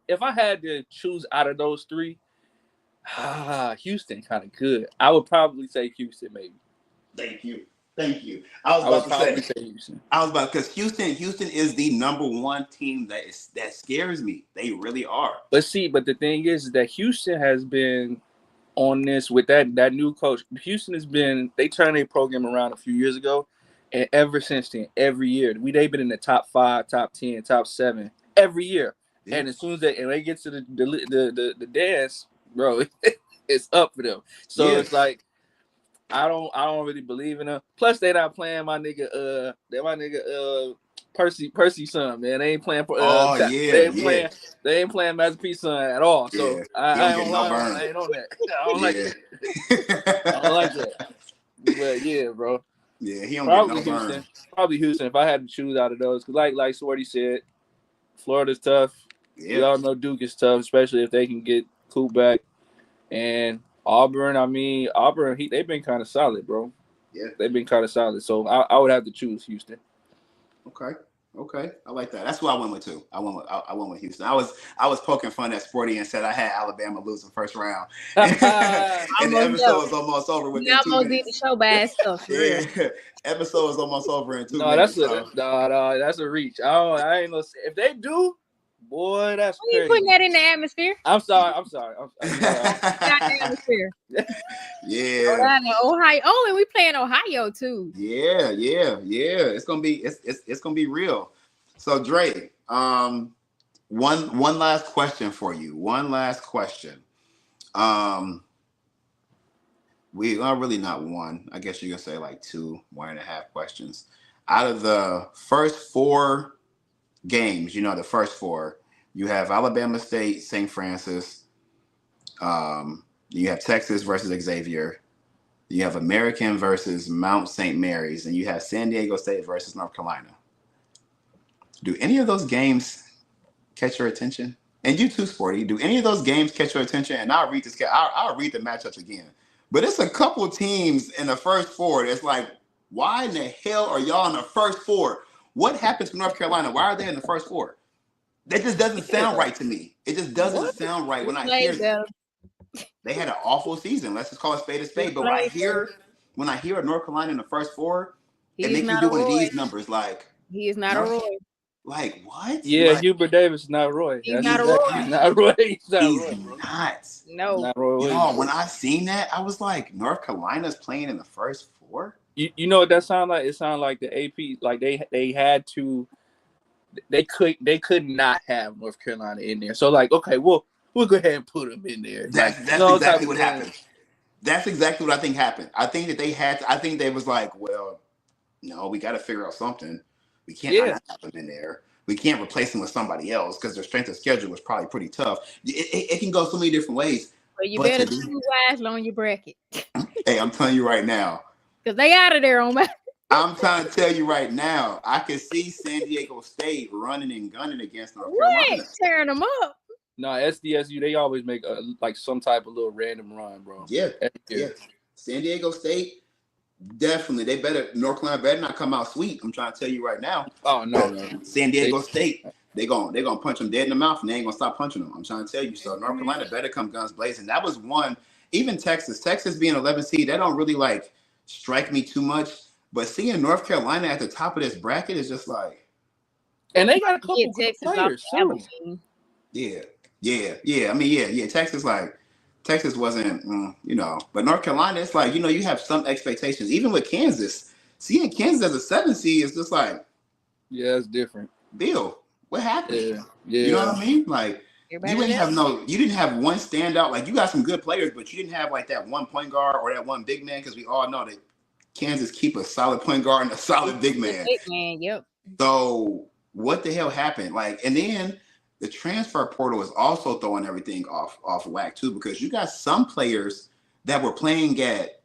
If I had to choose out of those 3, Houston kind of good. I would probably say Houston, maybe. Thank you. I was about to say Houston. Because Houston is the number 1 team that scares me. They really are. But the thing is that Houston has been on this with that new coach. Houston they turned their program around a few years ago, and ever since then, every year they've been in the top 5, top 10, top 7 every year. Yeah. And as soon as they get to the dance, bro, it's up for them. So It's like I don't really believe in them. Plus, they not playing my nigga Percy's son, man. They ain't playing for they ain't playing Master P's son at all. So I ain't on that. I don't like it. I don't like that. But yeah, bro. Yeah, he don't get no burn. Probably Houston if I had to choose out of those. Cause like Swarty said, Florida's tough. Yeah. We all know Duke is tough, especially if they can get Coop back. And Auburn, they've been kind of solid, bro. Yeah. They've been kind of solid. So I would have to choose Houston. Okay. I like that. That's who I went with too. I went with Houston. I was poking fun at Sporty and said I had Alabama losing first round. And the episode was almost over within 2 minutes. Almost did the show bad stuff. Yeah. Episode was almost over in 2 minutes. That's a reach. I ain't gonna say if they do. Boy, that's crazy. You putting that in the atmosphere? I'm sorry. Not the atmosphere. Yeah. Ohio. Oh, and we playing Ohio too. Yeah. It's gonna be real. So Dre, one last question for you. We are really not one. I guess you can say like 1.5 questions. Out of the first 4 games, the first 4, you have Alabama State, St. Francis. You have Texas versus Xavier. You have American versus Mount St. Mary's, and you have San Diego State versus North Carolina. Do any of those games catch your attention? And you too, Sporty. Do any of those games catch your attention? And I'll read this. I'll read the matchups again. But it's a couple teams in the first 4 that's like, why in the hell are y'all in the first 4? What happened to North Carolina? Why are they in the first 4? That just doesn't sound right to me. It just doesn't sound right when I hear that. They had an awful season. Let's just call it spade a spade. But when I hear North Carolina in the first 4, it makes me do one of these numbers like he is not a Roy. Like what? Yeah, like, Hubert Davis is not Roy. He's not a Roy. He's not Roy. He's not. No. Not Roy. Y'all, when I seen that, I was like, North Carolina's playing in the first 4. You know what that sound like? It sounded like the AP, like they had to, they could not have North Carolina in there. So like, okay, we'll go ahead and put them in there. That's exactly what happened. That's exactly what I think happened. I think that I think they was like, well, no, we got to figure out something. We can't not have them in there. We can't replace them with somebody else because their strength of schedule was probably pretty tough. It can go so many different ways. But you better choose wisely on your bracket. Hey, I'm telling you right now. Because they out of there on my. I'm trying to tell you right now. I can see San Diego State running and gunning against North Carolina. Tearing them up. No, SDSU, they always make like some type of little random run, bro. Yeah. San Diego State, definitely. North Carolina better not come out sweet. I'm trying to tell you right now. Oh, no. San Diego State, they're gonna punch them dead in the mouth, and they ain't gonna stop punching them. I'm trying to tell you. So North Carolina better come guns blazing. That was one. Even Texas being 11 seed, that don't really like strike me too much. But seeing North Carolina at the top of this bracket is just like. And they got a couple good players too. Yeah. I mean, Texas wasn't, but North Carolina, it's like, you have some expectations. Even with Kansas, seeing Kansas as a 7 seed is just like. Yeah, it's different. Bill, what happened? Yeah. You know what I mean? Like, you didn't have one standout. Like, you got some good players, but you didn't have like that one point guard or that one big man because we all know that Kansas keep a solid point guard and a solid big man. Yep. So what the hell happened? Like, and then the transfer portal is also throwing everything off whack too, because you got some players that were playing at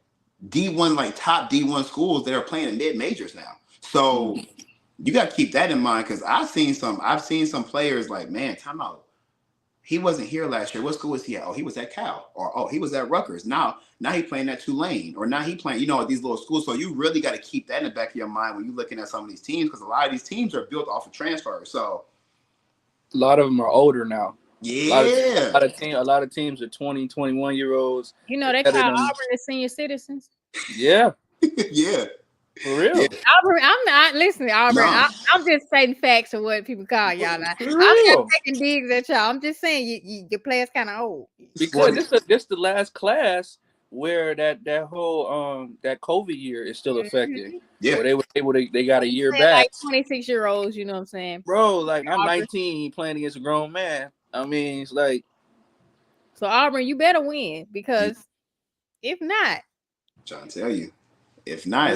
D1, like top D1 schools that are playing in mid majors now. So you got to keep that in mind, because I've seen some players like, man, time out. He wasn't here last year. What school was he at? Oh, he was at Cal, or he was at Rutgers. Now he playing at Tulane, or now he playing, at these little schools. So you really got to keep that in the back of your mind when you're looking at some of these teams, because a lot of these teams are built off of transfers. So a lot of them are older now. Yeah. A lot of teams are 20, 21-year-olds. They call Auburn the senior citizens. Yeah. Yeah. For real. Yeah. Auburn, I'm not listening, Auburn. No. I'm just saying facts of what people call y'all now. For I'm real. not taking digs at y'all. I'm just saying your player's kind of old. Because this the last class where that whole that COVID year is still affected. Yeah. Where they got a year back. Like 26-year-olds, you know what I'm saying? Bro, like I'm 19 playing against a grown man. I mean, it's like. So Auburn, you better win, because if not, I'm trying to tell you, if not,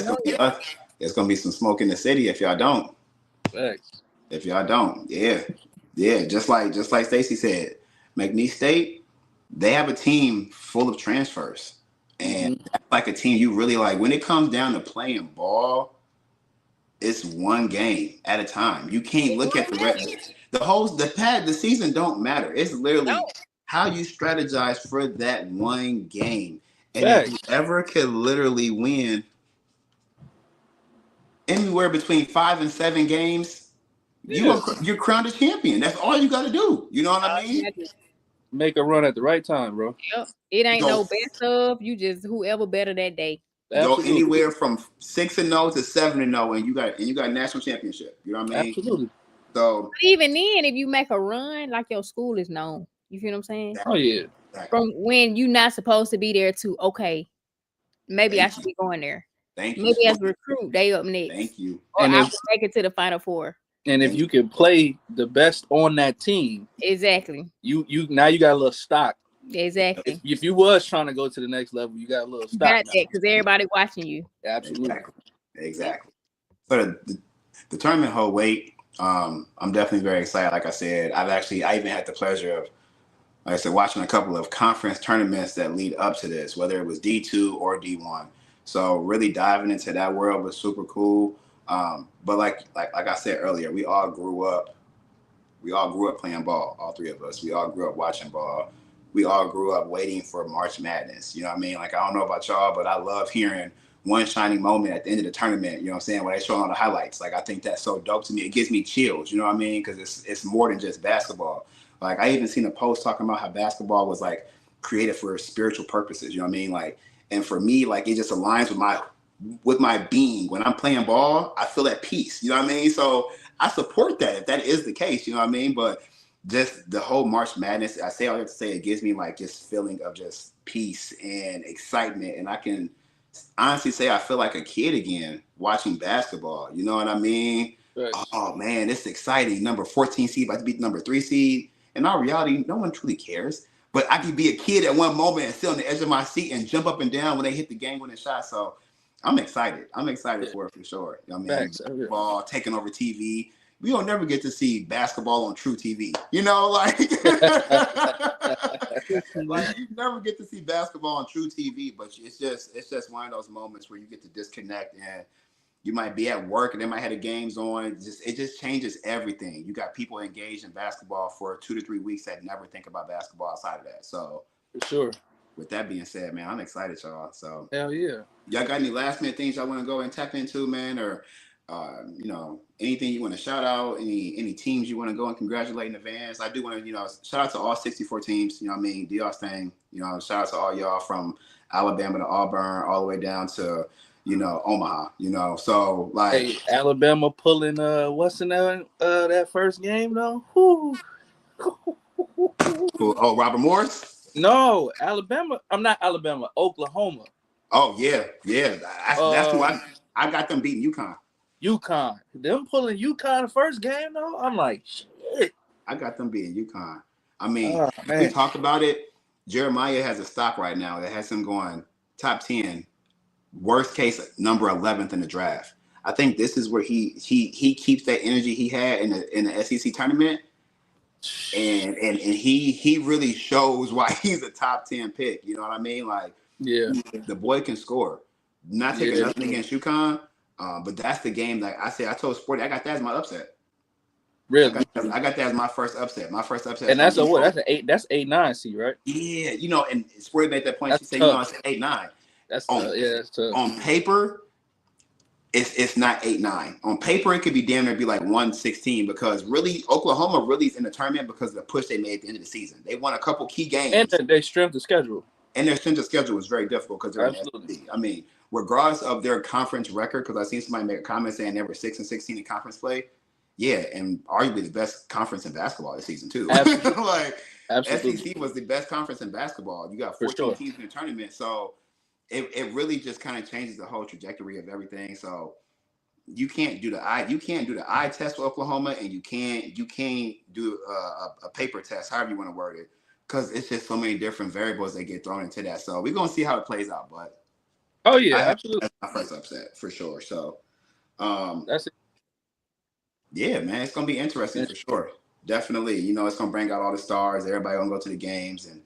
it's gonna be some smoke in the city if y'all don't. Thanks. If y'all don't, yeah. Just like Stacey said, McNeese State, they have a team full of transfers, and that's like a team you really like. When it comes down to playing ball, it's one game at a time. You can't look at the rest. The season don't matter. It's literally how you strategize for that one game. And if you ever could literally win anywhere between 5 and 7 games, you're crowned a champion. That's all you got to do. You know what I mean? Make a run at the right time, bro. Yep. It ain't no best of. You just whoever better that day. Go anywhere from 6-0 to 7-0, and you got a national championship. You know what I mean? Absolutely. So but even then, if you make a run, like your school is known. You feel what I'm saying? Oh yeah. From when you're not supposed to be there to, okay, maybe I should be going there. Thank you. Maybe as a recruit, they up next. Thank you. Or I will make it to the Final Four. And if you can play the best on that team, exactly. You now you got a little stock Exactly. If you was trying to go to the next level, you got a little You stop. got that because everybody watching you. Absolutely. Exactly. So the tournament whole weight, I'm definitely very excited. Like I said, I even had the pleasure of, like I said, watching a couple of conference tournaments that lead up to this, whether it was D2 or D1. So really diving into that world was super cool. But like I said earlier, we all grew up playing ball, all three of us. We all grew up watching ball. We all grew up waiting for March Madness. You know what I mean? Like, I don't know about y'all, but I love hearing one shining moment at the end of the tournament, you know what I'm saying, when they show all the highlights. Like, I think that's so dope to me. It gives me chills, you know what I mean? Because it's more than just basketball. Like, I even seen a post talking about how basketball was, like, created for spiritual purposes, you know what I mean? Like, and for me, like, it just aligns with my being. When I'm playing ball, I feel at peace, you know what I mean? So I support that if that is the case, you know what I mean? But just the whole March Madness, I say all I have to say, it gives me like this feeling of just peace and excitement. And I can honestly say I feel like a kid again watching basketball. You know what I mean? Right. Oh man, it's exciting. Number 14 seed about to beat number 3 seed. In all reality, no one truly cares. But I could be a kid at one moment and sit on the edge of my seat and jump up and down when they hit the game-winning shot. So I'm excited. I'm excited for it for sure. You know what I mean? Basketball taking over TV. We don't never get to see basketball on True TV. You know, like, like you never get to see basketball on True TV, but it's just one of those moments where you get to disconnect, and you might be at work and they might have the games on. It just changes everything. You got people engaged in basketball for 2 to 3 weeks that never think about basketball outside of that. So for sure. With that being said, man, I'm excited, y'all. So hell yeah. Y'all got any last minute things y'all want to go and tap into, man, or anything you want to shout out, any teams you want to go and congratulate in advance? I do want to, shout out to all 64 teams, you know what I mean? Dios thing, shout out to all y'all from Alabama to Auburn, all the way down to, Omaha, so like. Hey, Alabama pulling, what's in that first game though? Whew. Oh, Robert Morris? No, Alabama. I'm not Alabama, Oklahoma. Oh, yeah. That's who I got them beating UConn. UConn. Them pulling UConn the first game, though? I'm like, shit. I got them beating UConn. I mean, we talk about it. Jeremiah has a stock right now that has him going top 10, worst case, number 11th in the draft. I think this is where he keeps that energy he had in the SEC tournament. And he really shows why he's a top 10 pick. You know what I mean? Like, yeah, the boy can score. Not taking nothing against UConn, but that's the game that I told Sporty, I got that as my upset. Really? I got that as my first upset. My first upset. And that's a what? That's 8-9 seed, right? Yeah, and Sporty made that point. That's she said, tough. It's 8-9. That's tough. Yeah, that's tough. On paper, it's not 8-9. On paper, it could be damn near be like 1-16 because really Oklahoma really is in the tournament because of the push they made at the end of the season. They won a couple key games. And their strength of schedule. And their strength of schedule was very difficult because they're in the SEC. I mean, regardless of their conference record, because I seen somebody make a comment saying they were 6-16 in conference play. Yeah, and arguably the best conference in basketball this season too. Absolutely. Absolutely. SEC was the best conference in basketball. You got 14 teams in the tournament, so it really just kind of changes the whole trajectory of everything. So you can't do the eye test for Oklahoma, and you can't do a paper test, however you want to word it, because it's just so many different variables that get thrown into that. So we're gonna see how it plays out, but absolutely, that's my first upset for sure. So that's it. Yeah, man, it's gonna be interesting for sure. Definitely, it's gonna bring out all the stars. Everybody gonna go to the games, and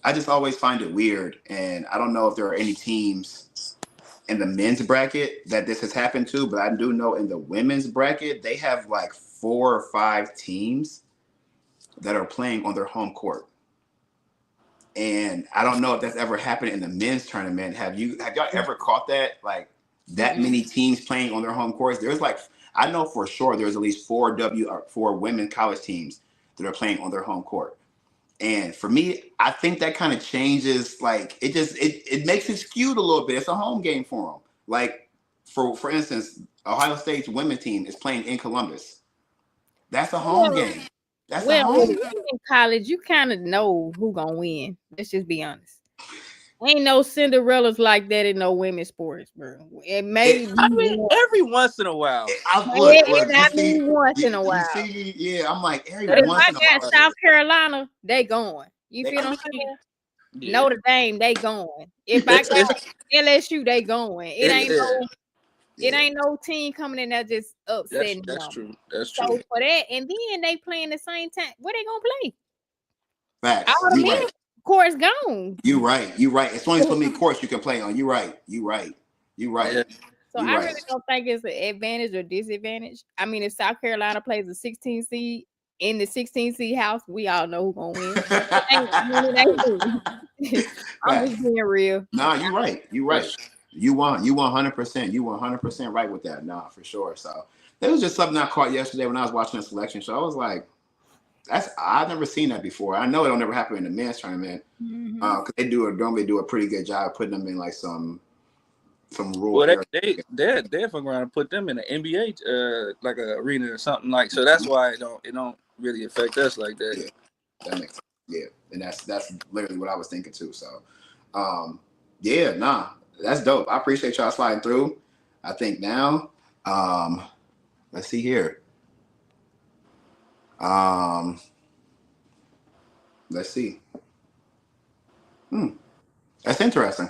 I just always find it weird, and I don't know if there are any teams in the men's bracket that this has happened to, but I do know in the women's bracket, they have like 4 or 5 teams that are playing on their home court. And I don't know if that's ever happened in the men's tournament. Have y'all ever caught that? Like that many teams playing on their home courts? There's like, I know for sure there's at least 4 women college teams that are playing on their home court. And for me, I think that kind of changes, like it makes it skewed a little bit. It's a home game for them. Like for instance, Ohio State's women's team is playing in Columbus. That's a home game. That's a home game. In college, you kind of know who gonna win. Let's just be honest. Ain't no Cinderellas like that in no women's sports, bro. It may I mean, every once in a while. Once in a while. I'm like, every once in a while. South Carolina, they going. You feel what I'm saying? Yeah. Notre Dame, they going. If I got LSU, they going. It ain't no team coming in there just upsetting That's them. true. That's So true. for that, and then they playing the same time. Where they gonna play? Facts. All the You men right. courts gone. You right. You right. It's only so many courts you can play on. You right. You right. You right. Yeah. So I really don't think it's an advantage or disadvantage. I mean, if South Carolina plays a 16 seed in the 16 seed house, we all know who's gonna win. I'm just being real. Nah, you right. You right. You 100%. You 100% right with that. Nah, for sure. So it was just something I caught yesterday when I was watching the selection show. I was like, I've never seen that before. I know it'll never happen in the men's tournament because they normally do a pretty good job of putting them in like some rural. Well, they're fucking around and put them in an NBA like an arena or something like. So that's why it don't really affect us like that. Yeah, that makes sense. Yeah, and that's literally what I was thinking too. So, yeah, nah, that's dope. I appreciate y'all sliding through. I think now, let's see here. Let's see. That's interesting.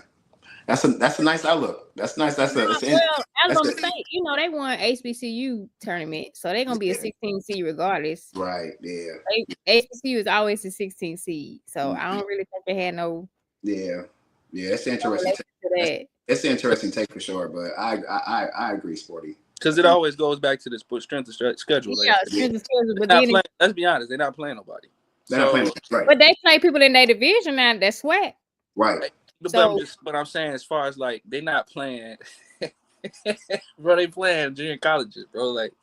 That's a nice outlook. That's nice. Alabama State, they won HBCU tournament, so they're gonna be a 16 seed regardless. Right. Yeah. HBCU is always a 16 seed, so I don't really think they had no. Yeah. It's interesting. It's an interesting take for sure, but I agree, Sporty. Because it always goes back to this strength of schedule. Yeah, strength of schedule. But let's be honest, they're not playing nobody. They're not playing, right. But they play people in their division now. That's SWAC. Right. But I'm saying as far as like they're not playing, bro. They playing junior colleges, bro. Like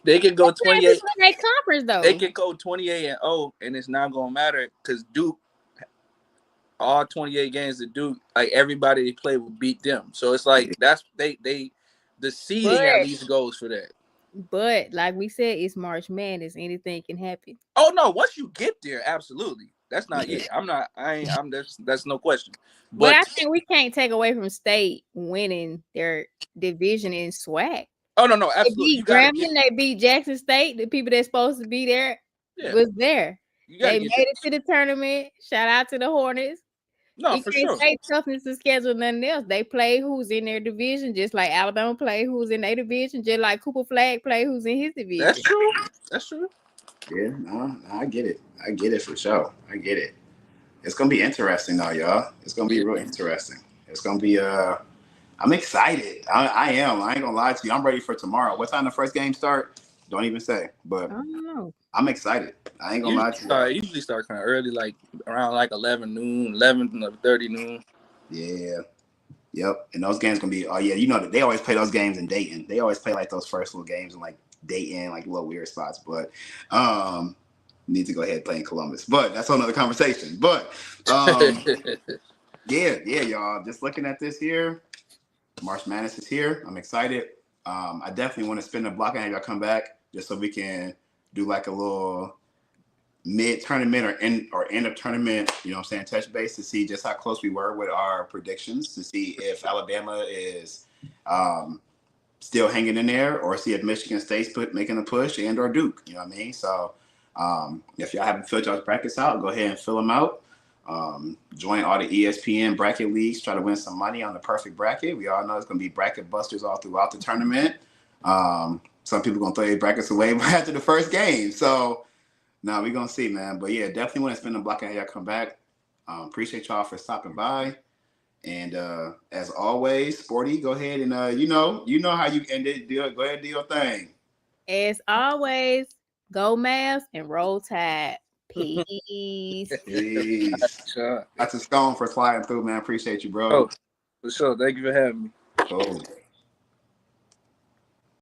they can go 28. They conference though. They can go 28-0, and it's not gonna matter because Duke, all 28 games that Duke, like everybody they play will beat them. So it's like that's the seeding at least goes for that. But like we said, it's March Madness. Anything can happen. Oh no! Once you get there, absolutely. That's not it. That's no question. But I think we can't take away from State winning their division in SWAC. Oh no, absolutely. They beat Grambling, they beat Jackson State. The people that's supposed to be there was there. They made it to the tournament. Shout out to the Hornets. No, for sure. State toughness to schedule nothing else. They play who's in their division, just like Alabama play who's in their division, just like Cooper Flag play who's in his division. That's true. Yeah, no, I get it. I get it for sure. I get it. It's gonna be interesting though, y'all. It's gonna be real interesting. It's gonna be I'm excited. I am. I ain't gonna lie to you. I'm ready for tomorrow. What time the first game start? Don't even say. But I don't know. I'm excited. I ain't gonna lie to you. I usually start kind of early, like around like 11 noon, 11:30 noon. Yeah. Yep. And those games gonna be they always play those games in Dayton. They always play like those first little games in like Dayton, like little weird spots. But need to go ahead and play in Columbus. But that's another conversation. But yeah, y'all. Just looking at this here. March Madness is here. I'm excited. I definitely want to spend a block and have y'all come back just so we can do like a little mid-tournament or end of tournament, touch base to see just how close we were with our predictions, to see if Alabama is still hanging in there or see if Michigan State's making a push and or Duke, you know what I mean? So if y'all haven't filled y'all's brackets out, go ahead and fill them out. Join all the ESPN bracket leagues, try to win some money on the perfect bracket. We all know it's going to be bracket busters all throughout the tournament. Some people going to throw their brackets away after the first game. So now we're going to see, man. But yeah, definitely want to spend a block and have y'all come back. Appreciate y'all for stopping by. And as always, Sporty, go ahead and you know how you end it. Go ahead and do your thing. As always, go Mavs and roll Tide. Peace. Peace. Sure. That's a stone for sliding through, man. Appreciate you, bro. Oh, for sure. Thank you for having me. Cool.